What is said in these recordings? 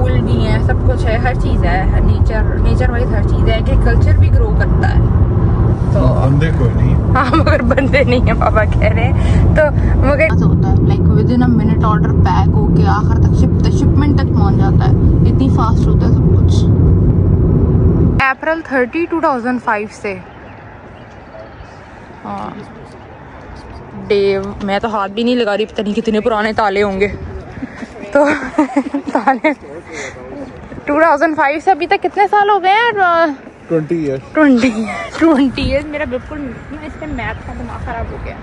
फूल भी हैं, सब कुछ है, हर चीज़ है, नेचर वाइज हर चीज़ है। एग्रीकल्चर भी ग्रो करता है। तो बंदे कोई नहीं, हाँ मगर बंदे नहीं है पापा कह रहे हैं। तो मगर होता है like with in a minute order pack होके आखिर तक शिपमेंट तक पहुंच जाता है, इतनी फास्ट होता है सब कुछ। अप्रैल 30, 2005 से हाँ डेव, मैं तो हाथ भी नहीं लगा रही, पता नहीं कितने पुराने ताले होंगे। तो ताले 2005 से अभी तक कितने साल हो गए हैं? 20 ईयर्स। मेरा बिल्कुल इस टाइम मैथ का दिमाग खराब हो गया।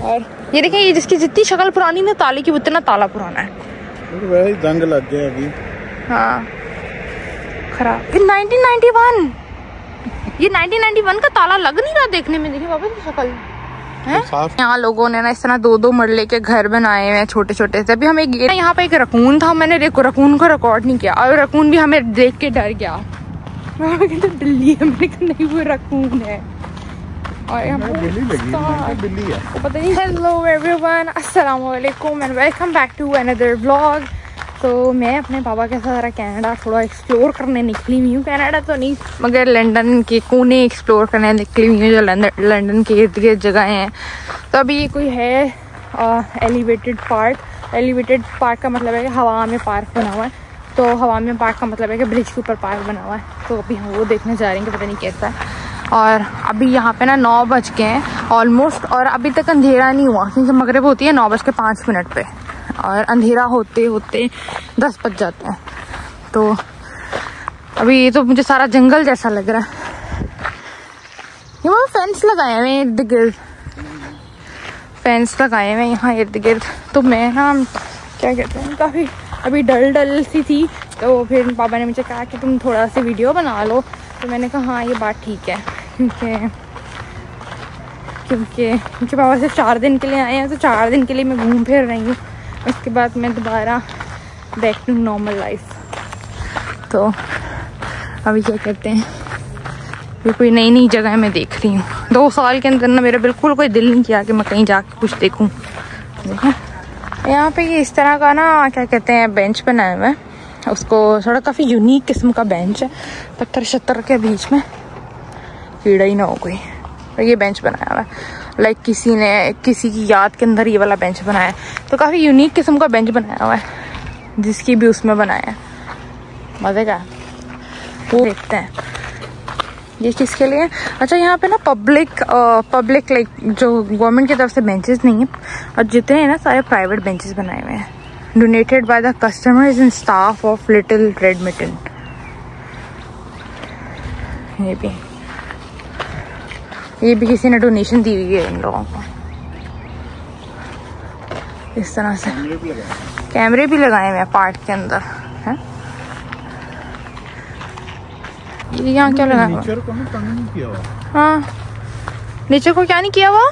और ये देखिए, ये जिसकी जितनी शक्ल पुरानी ना ताले की, उतना ताला पुराना है। वैसे जंग लग गया अभी। हाँ खराब। फिर 1991, ये 1991 का ताला लग नहीं रहा देखने में। देखिए बाबा की शक्ल है। यहाँ लोगों ने ना इस तरह 2-2 मरले के घर बनाए हुए हैं छोटे छोटे से। अभी हम यहाँ पे एक रकून था, मैंने रकून को रिकॉर्ड नहीं किया और रकून भी हमें देख के डर गया। तो बिल्ली है, मैंने कहा नहीं वो रकून है। और यहाँ बिल्ली है तो पता नहीं। हेलो एवरीवन, अस्सलाम वालेकुम and welcome back to another vlog. तो मैं अपने पापा के साथ कनाडा थोड़ा एक्सप्लोर करने निकली हुई हूँ। कनाडा तो नहीं मगर लंदन के कोने एक्सप्लोर करने निकली हुई हूँ, जो लंदन के इर्द गिर्द जगह हैं। तो अभी ये कोई है एलिवेटेड पार्क। एलिवेटेड पार्क का मतलब है कि हवा में पार्क बना हुआ है। तो हवा में पार्क का मतलब है कि ब्रिज के ऊपर पार्क बना हुआ है। तो अभी हम वो देखने जा रहे हैं कि पता नहीं कैसा है। और अभी यहाँ पे ना 9 बज गए हैं ऑलमोस्ट, और अभी तक अंधेरा नहीं हुआ क्योंकि मगरिब होती है 9:05 पे और अंधेरा होते होते 10 बज जाते हैं। तो अभी ये तो मुझे सारा जंगल जैसा लग रहा है। ये वो फेंस लगाए हुए इर्द गिर्द, फेंस लगाए हुए यहाँ इर्द गिर्द। तो मैं ना क्या कहते हैं, काफ़ी अभी डल सी थी। तो फिर पापा ने मुझे कहा कि तुम थोड़ा सी वीडियो बना लो। तो मैंने कहा हाँ ये बात ठीक है, क्योंकि पापा सिर्फ 4 दिन के लिए आए हैं। तो 4 दिन के लिए मैं घूम फिर रही हूँ, उसके बाद मैं दोबारा बैक टू नॉर्मल लाइफ। तो अभी क्या कहते हैं, ये कोई नई जगह मैं देख रही हूँ। 2 साल के अंदर ना मेरा बिल्कुल कोई दिल नहीं किया कि मैं कहीं जाके कुछ देखूँ। यहाँ पे ये इस तरह का ना क्या कहते हैं बेंच बनाया हुआ है, उसको थोड़ा काफ़ी यूनिक किस्म का बेंच है। पत्थर शत्तर के बीच में कीड़ा ही ना हो कोई। और ये बेंच बनाया हुआ है लाइक किसी ने किसी की याद के अंदर ये वाला बेंच बनाया है। तो काफ़ी यूनिक किस्म का बेंच बनाया हुआ है, जिसकी भी उसमें बनाया है। मज़े का वो देखते हैं ये किसके लिए। अच्छा यहाँ पे ना पब्लिक लाइक जो गवर्नमेंट की तरफ से बेंचेस नहीं है, और जितने हैं ना सारे प्राइवेट बेंचेस बनाए हुए हैं। Donated by the customers and staff of little red mitten. ये भी किसी ने डोनेशन दी हुई है इन लोगों को। इस तरह से कैमरे भी लगाए हुए हैं पार्क के अंदर है। यहाँ क्या लगा हुआ? नेचर को तंग नहीं किया हुआ। हाँ नेचर को क्या नहीं किया हुआ?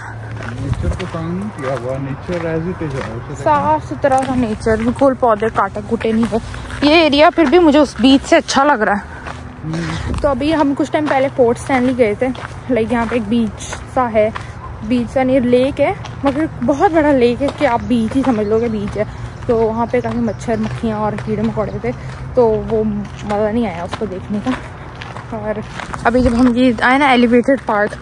नेचर को तंग नहीं किया हुआ। नेचर एज इट इज साफ सुथरा सा नेचर, बिल्कुल पौधे काटे कुटे नहीं हो। ये एरिया फिर भी मुझे उस बीच से अच्छा लग रहा है। तो अभी हम कुछ टाइम पहले पोर्ट स्टैनली गए थे। लाइक यहाँ पे एक बीच सा है, बीच सा नहीं लेक है, मगर बहुत बड़ा लेक है कि आप बीच ही समझ लोगे बीच है। तो वहाँ पे काफ़ी मच्छर मक्खियाँ और कीड़े मकोड़े थे, तो वो मज़ा नहीं आया उसको देखने का। और अभी जब हम ये आए ना एलिवेटेड पार्क,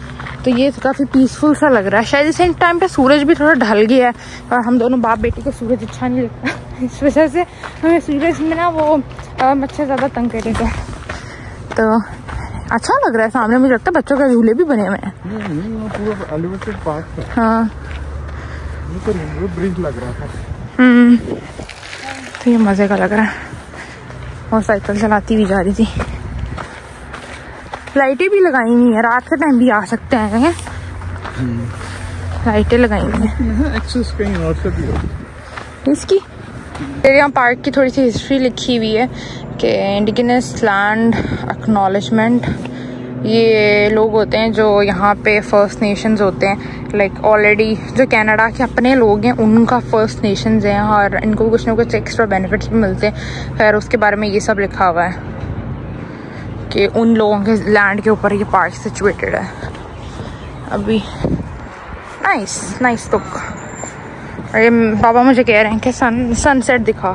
तो ये काफ़ी पीसफुल सा लग रहा है। शायद इस टाइम पे सूरज भी थोड़ा ढल गया है, और हम दोनों बाप बेटी को सूरज अच्छा नहीं लगता। इस वजह से हमें सूरज में ना वो मच्छर ज़्यादा तंग करेगा। तो अच्छा लग रहा है। सामने मुझे लगता है बच्चों के झूले भी बने हुए हैं। पूरा एलिवेटेड पार्क है। हाँ तो ब्रिज लग रहा था। तो ये मज़े का लग रहा है। और साइकिल चलाती हुई जा रही थी। लाइटें भी लगाई हुई है, रात के टाइम भी आ सकते हैं। लाइटें लगाई हुई हैं। एक्सेस कहीं और से भी हो इसकी। यहाँ पार्क की थोड़ी सी हिस्ट्री लिखी हुई है कि इंडिजिनस लैंड एक्नॉलेजमेंट, ये लोग होते हैं जो यहाँ पे फर्स्ट नेशंस होते हैं। लाइक ऑलरेडी जो कनाडा के अपने लोग हैं उनका फर्स्ट नेशंस हैं, और इनको कुछ ना कुछ एक्स्ट्रा बेनिफिट्स भी मिलते हैं। खैर उसके बारे में ये सब लिखा हुआ है कि उन लोगों के लैंड के ऊपर ये पार्क सिचुएटेड है। अभी नाइस लुक। और ये पापा मुझे कह रहे हैं कि सनसेट दिखा।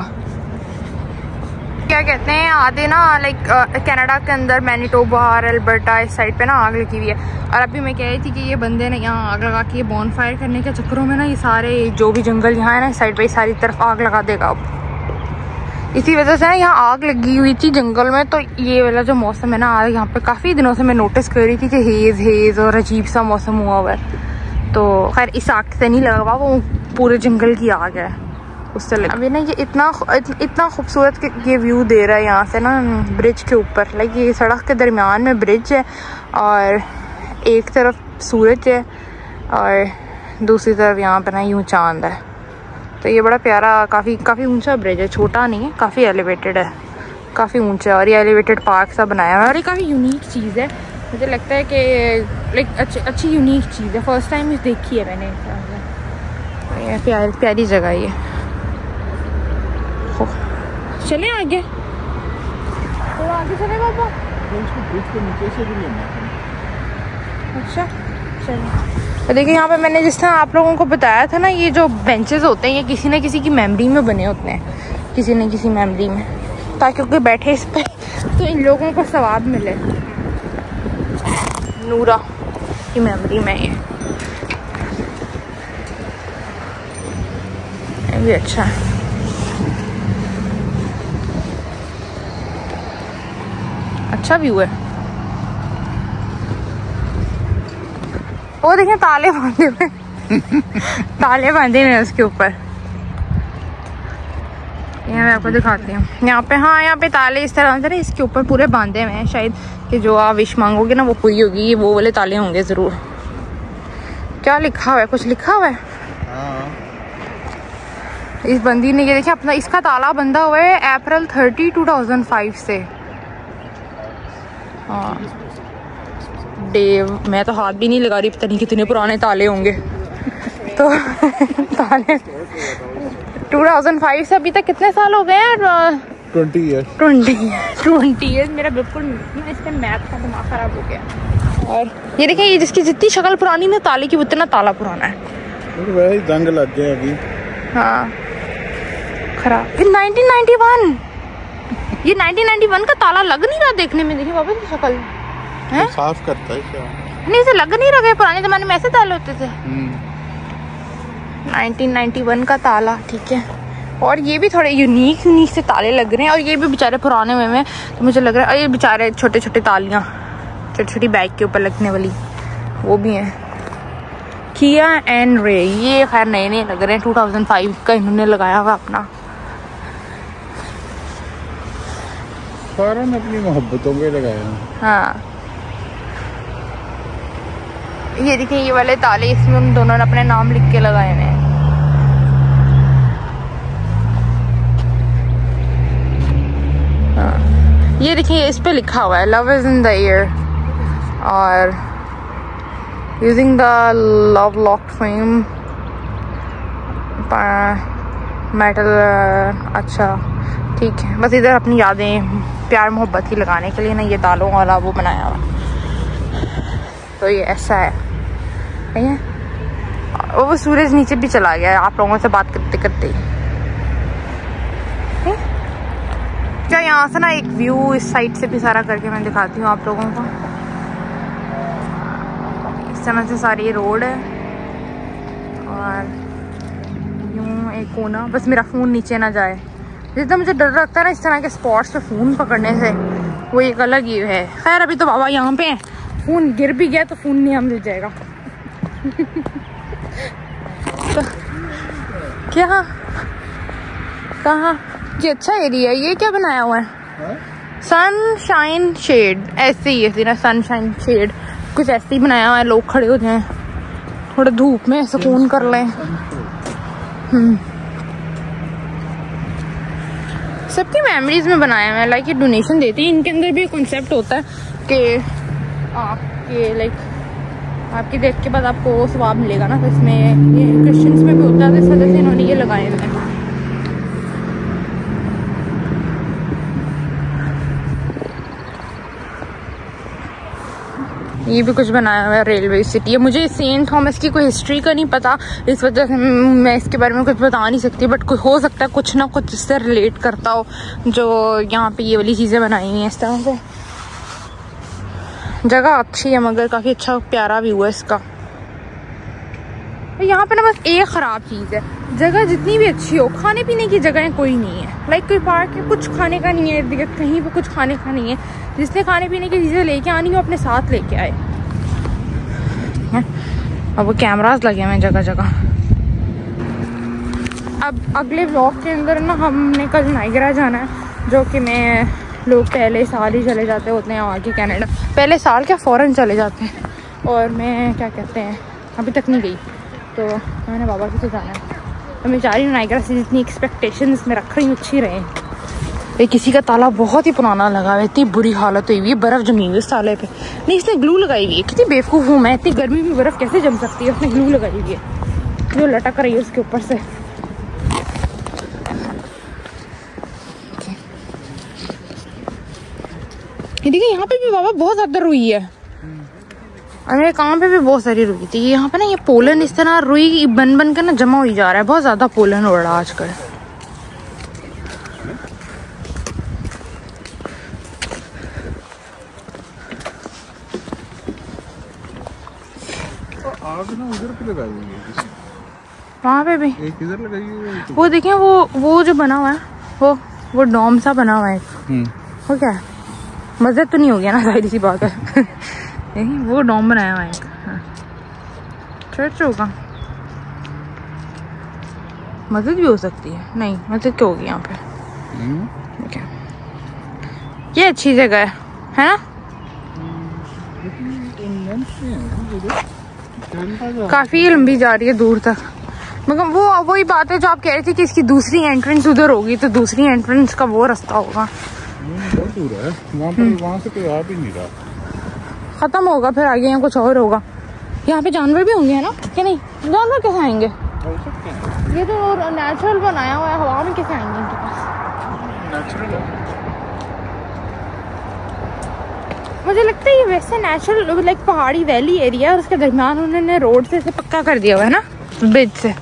क्या कहते हैं, आधे ना लाइक कनाडा के अंदर मैनिटोबा और अल्बर्टा इस साइड पे ना आग लगी हुई है। और अभी मैं कह रही थी कि ये बंदे ने यहाँ आग लगा के बॉन फायर करने के चक्करों में ना ये सारे जो भी जंगल यहाँ है ना इस साइड पे सारी तरफ आग लगा देगा अब। इसी वजह से ना यहाँ आग लगी हुई थी जंगल में। तो ये वाला जो मौसम है ना आज यहाँ पे काफ़ी दिनों से मैं नोटिस कर रही थी कि हेज़ और अजीब सा मौसम हुआ हुआ है। तो खैर इस आग से नहीं लगा हुआ, वो पूरे जंगल की आग है उससे लगा। अभी ना ये इतना खूबसूरत ये व्यू दे रहा है यहाँ से ना ब्रिज के ऊपर। लाइक ये सड़क के दरमियान में ब्रिज है और एक तरफ सूरज है और दूसरी तरफ यहाँ पर ना यूँ चांद है। तो ये बड़ा प्यारा काफ़ी ऊंचा ब्रिज है, छोटा नहीं है, काफ़ी एलिवेटेड है, काफ़ी ऊंचा। और ये एलिवेटेड पार्क सा बनाया हुआ है और ये काफ़ी यूनिक चीज़ है। मुझे लगता है कि लाइक अच्छी यूनिक चीज़ है, फर्स्ट टाइम इस देखी है मैंने। ये प्यारी जगह ये। चले आगे, तो आगे चले पापा। ब्रिज के नीचे से भी लेना है। अच्छा चलो। देखिए यहाँ पे मैंने जिस तरह आप लोगों को बताया था ना, ये जो बेंचेस होते हैं ये किसी न किसी की मेमोरी में बने होते हैं, किसी न किसी मेमोरी में, ताकि कोई बैठे इस पर तो इन लोगों को सवाब मिले। नूरा की मेमोरी में ये भी अच्छा है। अच्छा व्यू है। वो देखिए ताले बांधे हुए ताले बांधे हुए हैं उसके ऊपर। यहाँ मैं आपको दिखाती हूँ, यहाँ पे हाँ यहाँ पे ताले इस तरह से ना इसके ऊपर पूरे बांधे हुए हैं, शायद कि जो आप विश मांगोगे ना वो पूरी होगी। ये वो वाले ताले होंगे जरूर। क्या लिखा हुआ है, कुछ लिखा हुआ है? इस बंदी ने ये देखिए अपना इसका ताला बंधा हुआ है अप्रैल 30, 2005 से। हाँ डेव, मैं तो हाथ भी नहीं लगा रही, पता नहीं कितने पुराने ताले होंगे। तो ताले 2005 से अभी तक कितने साल हो गए हैं? 20 ईयर्स। मेरा बिल्कुल इसमें मैथ का दिमाग खराब हो गया। और ये देखिए ये जिसकी जितनी शक्ल पुरानी ना ताले की उतना ताला पुराना है। वही जंग लग गया अभी। हाँ खराब। 1991 ये 1991 का ताला लग नहीं रहा देखने में। देखिए बाबा की शक्ल है, साफ करता है क्या? नहीं इसे लग नहीं रहा। पुराने जमाने में ऐसे ताले होते थे। 1991 का ताला, ठीक है। और ये भी थोड़े यूनिक से ताले लग रहे हैं और ये भी बेचारे पुराने हुए हैं। तो मुझे लग रहा है ये बेचारे छोटे छोटे तालियां छोटी बैग के ऊपर लगने वाली वो भी हैं। किया एंड रे, ये खैर नए लग रहे हैं, 2005 का इन्होंने लगाया हुआ अपना। सारा ने अपनी मोहब्बतों पे लगाया। हाँ ये देखिए ये वाले ताले, इसमें उन दोनों ने अपने नाम लिख के लगाए हुए हैं। हाँ ये देखिए इस पे लिखा हुआ है love is in the air और using the love lock frame metal. अच्छा ठीक है, बस इधर अपनी यादें प्यार मोहब्बत की लगाने के लिए ना ये तालों वाला वो बनाया हुआ। तो ये ऐसा है वो सूरज नीचे भी चला गया है आप लोगों से बात करते करते। क्या यहाँ से ना एक व्यू इस साइड से भी सारा करके मैं दिखाती हूँ आप लोगों को। इस तरह से सारी रोड है और यूँ एक कोना, बस मेरा फ़ोन नीचे ना जाए। जितना मुझे डर लगता है ना इस तरह के स्पॉट्स पे फ़ोन पकड़ने से, वो एक अलग ही है। खैर अभी तो बाबा यहाँ पे हैं, फ़ोन गिर भी गया तो फ़ोन नहीं हम मिल जाएगा। तो क्या कहाँ ये अच्छा एरिया है। ये क्या बनाया हुआ है? सनशाइन शेड, ऐसे ही है ना, सनशाइन शेड कुछ ऐसे ही बनाया हुआ है। लोग खड़े हो जाएं थोड़ा धूप में सुकून कर लें। सबकी मेमोरीज में बनाया हुआ है। लाइक ये डोनेशन देती है, इनके अंदर भी कॉन्सेप्ट होता है कि आपके लाइक आपकी डेथ के बाद आपको सवाब मिलेगा ना। तो इसमें ये क्रिश्चियंस में भी होता है, तो इस वजह से इन्होंने ये लगाए हुए हैं। ये भी कुछ बनाया हुआ है रेलवे सिटी है। मुझे सेंट थॉमस की कोई हिस्ट्री का नहीं पता, इस वजह से मैं इसके बारे में कुछ बता नहीं सकती, बट हो सकता है कुछ ना कुछ इससे रिलेट करता हो जो यहाँ पे ये वाली चीज़ें बनाई हुई हैं इस तरह से। जगह अच्छी है मगर काफ़ी अच्छा प्यारा व्यू है इसका। यहाँ पे ना बस एक ख़राब चीज़ है, जगह जितनी भी अच्छी हो खाने पीने की जगह कोई नहीं है। लाइक कोई पार्क है, कुछ खाने का नहीं है, कहीं पे कुछ खाने का नहीं है। जिसने खाने पीने की चीज़ें लेके आनी हो अपने साथ लेके आए। अब वो कैमरास लगे हुए हैं जगह जगह। अब अगले व्लॉग के अंदर ना हमने कल नाइगरा जाना है, जो कि मैं लोग पहले साल ही चले जाते होते हैं आगे कनाडा, पहले साल क्या फ़ौरन चले जाते हैं, और मैं क्या कहते हैं अभी तक नहीं गई, तो मैंने बाबा की तो जाना है। तो मैं चाह रही हूँ नाइगरा से जितनी एक्सपेक्टेशन इसमें रख रही हूँ अच्छी रहे। ये किसी का ताला बहुत ही पुराना लगा हुआ है, इतनी बुरी हालत हुई हुई है, बर्फ़ जमी हुई है इस ताले पे। नहीं, इसने ग्लू लगाई हुई है। कितनी बेवकूफ़ हूँ मैं, इतनी गर्मी में बर्फ़ कैसे जम सकती है? उसने ग्लू लगाई हुई है जो लटक रही है उसके ऊपर से। देखिए यहाँ पे भी बाबा बहुत ज़्यादा रुई है, और मेरे काम पे भी बहुत सारी रुई थी। यहाँ पे ना ये पोलन इस तरह रुई बन बन कर ना जमा हो जा रहा है, बहुत ज़्यादा पोलन हो रहा है आजकल। आग ना उधर पे लगाई हुई है, वहाँ पे भी एक इधर लगाई हुई है। वो देखिए वो जो बना हुआ है वो डोम सा बना हुआ है। वो क्या है? मस्जिद तो नहीं हो गया ना, सारी सी बात है। वो डोम बनाया हुआ है एक। हाँ। चर्च होगा, मस्जिद भी हो सकती है। नहीं, मस्जिद क्या होगी यहाँ पे? ओके, ये अच्छी जगह है ना? काफी लंबी जा रही है दूर तक, मगर वो वही बात है जो आप कह रहे थे कि इसकी दूसरी एंट्रेंस उधर होगी, तो दूसरी एंट्रेंस का वो रास्ता होगा। बहुत दूर है वहाँ से कोई आ भी नहीं रहा, खत्म होगा फिर आगे यहाँ कुछ और होगा। यहाँ पे जानवर भी होंगे है ना कि नहीं? जानवर कैसे आएंगे? ये तो नेचुरल बनाया हुआ है, हवा में कैसे आएंगे इनके पास? नेचुरल है। मुझे लगता है ये वैसे नेचुरल लाइक पहाड़ी वैली एरिया है, उसके दरमियान उन्होंने रोड से इसे पक्का कर दिया हुआ है ना, ब्रिज से। ये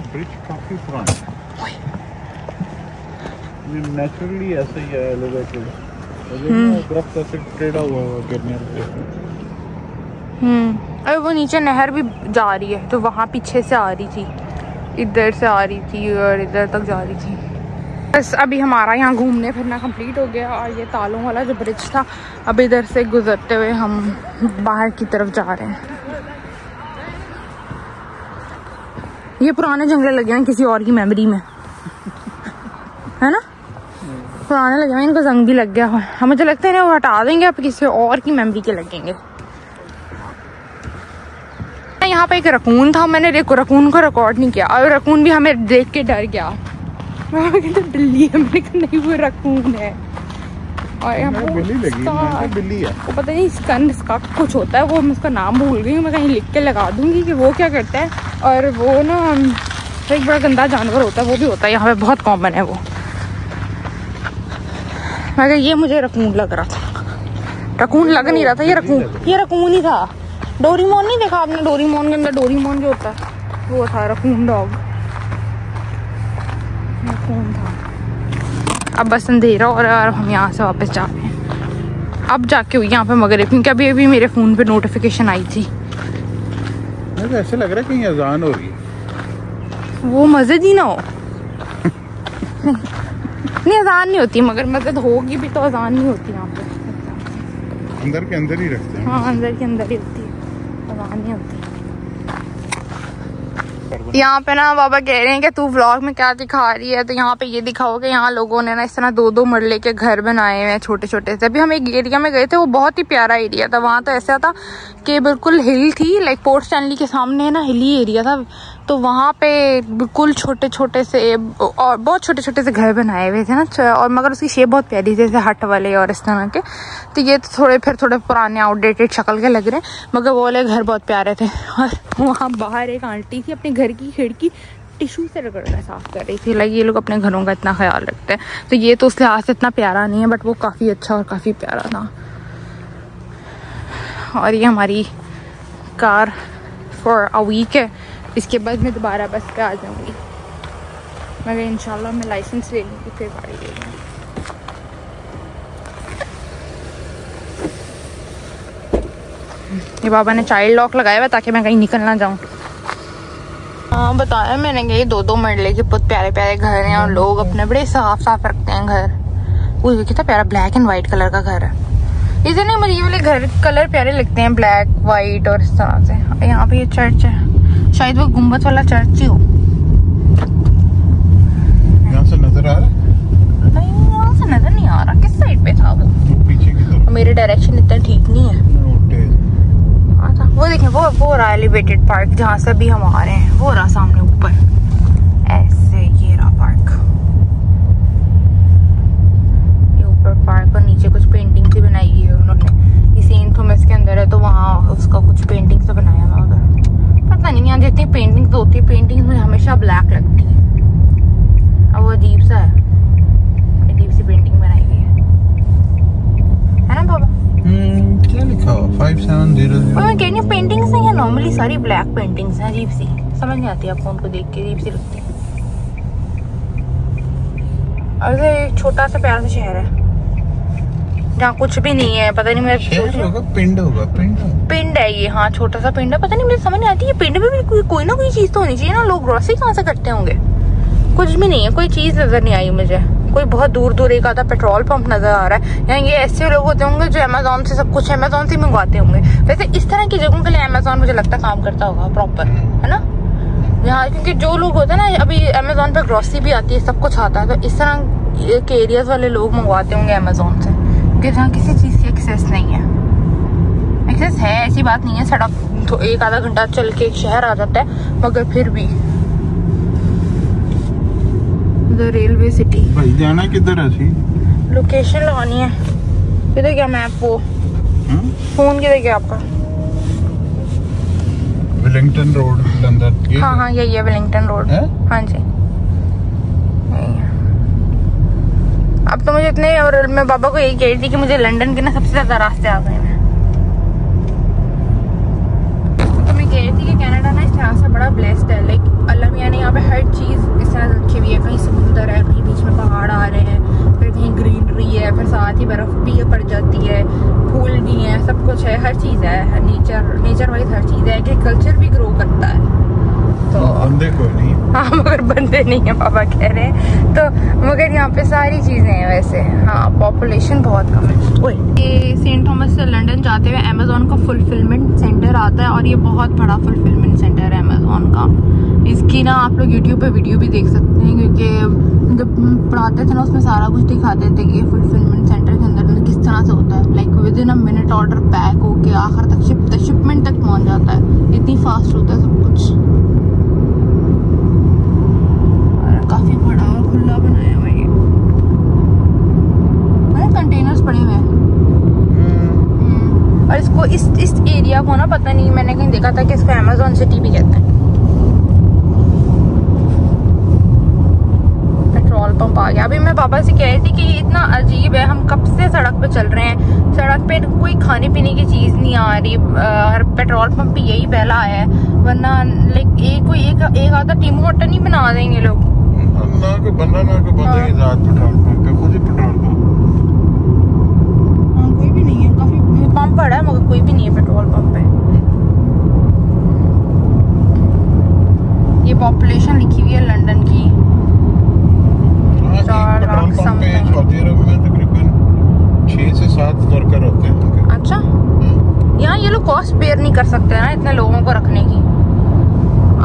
ब्रिज काफी पुराना है, ये नेचुरली ऐसे ही है एलिवेटेड, दरख्त ऐसे टेढ़ा हुआ गिरने पे। अरे वो नीचे नहर भी जा रही है, तो वहाँ पीछे से आ रही थी, इधर से आ रही थी और इधर तक जा रही थी। बस अभी हमारा यहाँ घूमने फिरना कंप्लीट हो गया, और ये तालों वाला जो ब्रिज था, अब इधर से गुजरते हुए हम बाहर की तरफ जा रहे हैं। ये पुराने जंगले लगे हैं किसी और की मेमोरी में, है ना? पुराने लगे हैं, इनको जंग भी लग गया है। मुझे लगता है ना वो हटा देंगे, अब किसी और की मेमोरी के लगेंगे। यहाँ पे एक रकून था, मैंने रकून को रिकॉर्ड नहीं किया, और रकून भी हमें देख के डर गया। तो बिल्ली है, मैंने कहा नहीं वो रकून है। और यहाँ बिल्ली लगी, बिल्ली है, वो पता नहीं इसका कुछ होता है, वो मैं उसका नाम भूल गई हूँ, मैं कहीं लिख के लगा दूंगी कि वो क्या करता है। और वो ना एक बड़ा गंदा जानवर होता है, वो भी होता है यहाँ पे, बहुत कॉमन है वो। मगर ये मुझे रकून लग रहा था, रकून लग नहीं रहा था, ये रकून ही था। डोरीमोन नहीं देखा आपने? डोरीमोन के अंदर डोरीमोन जो होता है वो था रकून डॉग, रकून था। अब बस अंधेरा और हम यहाँ से वापस जा रहे हैं। अब जाके हुई यहाँ पे मगरिब, क्योंकि अभी मेरे फ़ोन पे नोटिफिकेशन आई थी। मुझे ऐसे लग रहा है कहीं अजान हो रही है। वो मस्जिद ही ना हो। नहीं अजान नहीं होती, मगर मस्जिद होगी भी तो अजान नहीं होती यहाँ पे। अंदर के अंदर ही रखते हैं। हाँ, अंदर के अंदर ही होती है, अजान नहीं होती। यहाँ पे ना बाबा कह रहे हैं कि तू व्लॉग में क्या दिखा रही है, तो यहाँ पे ये दिखाओ कि यहाँ लोगों ने ना इस तरह 2-2 मरले के घर बनाए हुए हैं छोटे छोटे से। अभी हम एक एरिया में गए थे, वो बहुत ही प्यारा एरिया था। वहाँ तो ऐसा था कि बिल्कुल हिल थी, लाइक पोर्ट स्टैनली के सामने ना हिली एरिया था, तो वहाँ पे बिल्कुल छोटे छोटे से और बहुत छोटे छोटे से घर बनाए हुए थे ना, और मगर उसकी शेप बहुत प्यारी थी, जैसे हट वाले और इस तरह के। तो ये तो थोड़े पुराने आउटडेटेड शक्ल के लग रहे हैं, मगर वो वाले घर बहुत प्यारे थे। और वहाँ बाहर एक आंटी थी, अपने घर की खिड़की टिश्यू से रगड़कर साफ कर रही थी। लाइक ये लोग अपने घरों का इतना ख्याल रखते हैं। तो ये तो उस लिहाज से इतना प्यारा नहीं है, बट वो काफ़ी अच्छा और काफ़ी प्यारा था। और ये हमारी कार फॉर अ वीक है। इसके बाद मैं दोबारा बस पे आ जाऊँगी, मगर इंशाल्लाह मैं लाइसेंस ले लूँगी फिर गाड़ी ले लूँगी। ये बाबा ने चाइल्ड लॉक लगाया हुआ ताकि मैं कहीं निकल ना जाऊँ। हाँ बताया मैंने कि 2-2 मरले के बहुत प्यारे प्यारे घर हैं और लोग अपने बड़े साफ साफ रखते हैं घर। वो कितना प्यारा ब्लैक एंड वाइट कलर का घर है। इतने मुझे ये वाले घर कलर प्यारे लगते हैं, ब्लैक वाइट और इस तरह से। यहाँ पे ये चर्च है, शायद वो गुम्बद वाला चर्च ही हो। यहाँ से नजर आ रहा है? नहीं यहाँ से नजर नहीं आ रहा। किस साइड पे था वो? पीछे की तरफ। मेरे डायरेक्शन इतना ठीक नहीं है। वो देखें वो रहा एलिवेटेड पार्क जहाँ से भी हम आ रहे हैं, वो रहा सामने ऊपर ऐसे। ये रहा पार्क, ये ऊपर पार्क और नीचे कुछ पेंटिंग से बनाई है उन्होंने। ये सेंट थॉमस के अंदर है तो वहाँ उसका कुछ पेंटिंग से बनाया हुआ उधर। पता नहीं यहाँ जितनी पेंटिंग्स होती है, पेंटिंग्स में हमेशा ब्लैक लगती है। अब वो अजीब सा है, अजीब सी पेंटिंग बनाई हुई है ना बाबा? क्या लिखा हुआ? 5700। मैं कह रही हूँ पेंटिंग्स नहीं है, नॉर्मली सारी ब्लैक पेंटिंग्स हैं। अजीब सी समझ नहीं आती आपको उनको देख के, अजीब सी लगती है। और एक छोटा सा प्यारा सा शहर है जहाँ कुछ भी नहीं है। पता नहीं, मैं पिंड होगा। पिंड है ये, हाँ छोटा सा पिंड है। पता नहीं मुझे समझ नहीं आती है पिंड में भी कोई ना कोई चीज तो होनी चाहिए ना। लोग ग्रोसरी कहाँ से करते होंगे? कुछ भी नहीं है, कोई चीज नजर नहीं आई मुझे। कोई बहुत दूर दूर एक आधा पेट्रोल पंप नजर आ रहा है। यहाँ ये ऐसे लोग होते होंगे जो अमेज़न से सब कुछ अमेज़न से मंगवाते होंगे। वैसे इस तरह की जगहों के लिए अमेज़न मुझे लगता है काम करता होगा प्रॉपर, है ना? यहाँ क्योंकि जो लोग होते हैं ना, अभी अमेज़न पे ग्रोसरी भी आती है, सब कुछ आता है, तो इस तरह के एरियाज वाले लोग मंगवाते होंगे अमेज़न से, क्योंकि जहाँ किसी चीज़ की एक्सेस नहीं है। एक्सेस है, ऐसी बात नहीं है, सड़क तो एक आधा घंटा चल के एक शहर आ जाता है, मगर फिर भी रेलवे सिटी। भाई जाना किधर है? लोकेशन लगानी है। किधर क्या मैप? वो फोन किधर गया आपका? Wellington road London. हाँ यही है वेलिंगटन रोड। हाँ जी अब तो मुझे इतने, और मैं बाबा को यही कह रही थी कि मुझे लंदन के ना सबसे ज्यादा रास्ते आ गए हैं। तो मैं कह रही थी कि कनाडा ना इस तरह से बड़ा ब्लेस्ड है। लाइक अल्लाह मियां ने यहाँ पे हर चीज इस तरह रखी हुई है। कहीं समुंदर है, कहीं बीच में पहाड़ आ रहे हैं, फिर कहीं ग्रीनरी है, फिर साथ ही बर्फ भी पड़ जाती है, फूल भी है, सब कुछ है, हर चीज है। नेचर वाइज हर चीज है। एग्रीकल्चर भी ग्रो करता है। तो बंदे कोई नहीं। हाँ मगर बंदे नहीं है बाबा कह रहे हैं। तो मगर यहाँ पे सारी चीजें हैं वैसे। हाँ पॉपुलेशन बहुत कम है। ये सेंट थॉमस से लंदन जाते हुए अमेज़न का फुलफिलमेंट सेंटर आता है, और ये बहुत बड़ा फुलफिलमेंट सेंटर है अमेज़न का। इसकी ना आप लोग यूट्यूब पे वीडियो भी देख सकते हैं, क्योंकि जब पढ़ाते थे ना उसमें सारा कुछ दिखाते थे कि फुलफिलमेंट सेंटर के अंदर किस तरह से होता है। Like with in a minute order pack होके आखिर तक शिपमेंट तक पहुँच जाता है। इतनी फास्ट होता है सब कुछ। काफी बड़ा और खुला बनाया हुआ है। कंटेनर्स पड़े हुए हैं। और इसको इस एरिया को ना, पता नहीं मैंने कहीं देखा था कि इसको अमेज़न सिटी भी कहते हैं। पेट्रोल पंप आ गया। अभी मैं पापा से कह रही थी कि ये इतना अजीब है, हम कब से सड़क पे चल रहे हैं, सड़क पे कोई खाने पीने की चीज नहीं आ रही, हर पेट्रोल पंप पे यही पहला आया है। वरना लाइक एक आधा टीम होटल नहीं बना देंगे लोग। ना के बंदा की जात पेट्रोल पंप पे, खुद ही पेट्रोल पंप। हाँ कोई भी नहीं है, काफी पंप पड़ा है मगर कोई भी नहीं है पेट्रोल पंप पे। ये पॉपुलेशन लिखी हुई है लंदन की 4 लाख समथिंग। सऊदी अरब में तकरीबन 6 से 7 वर्कर होते हैं। अच्छा यहाँ ये लोग कॉस्ट बेयर नहीं कर सकते ना इतने लोगों को रखने की।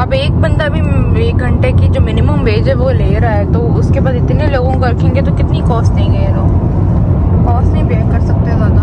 अब एक बंदा भी 1 घंटे की जो मिनिमम वेज है वो ले रहा है, तो उसके बाद इतने लोगों को रखेंगे तो कितनी कॉस्ट देंगे ये लोग? कॉस्ट नहीं बेयर कर सकते ज्यादा।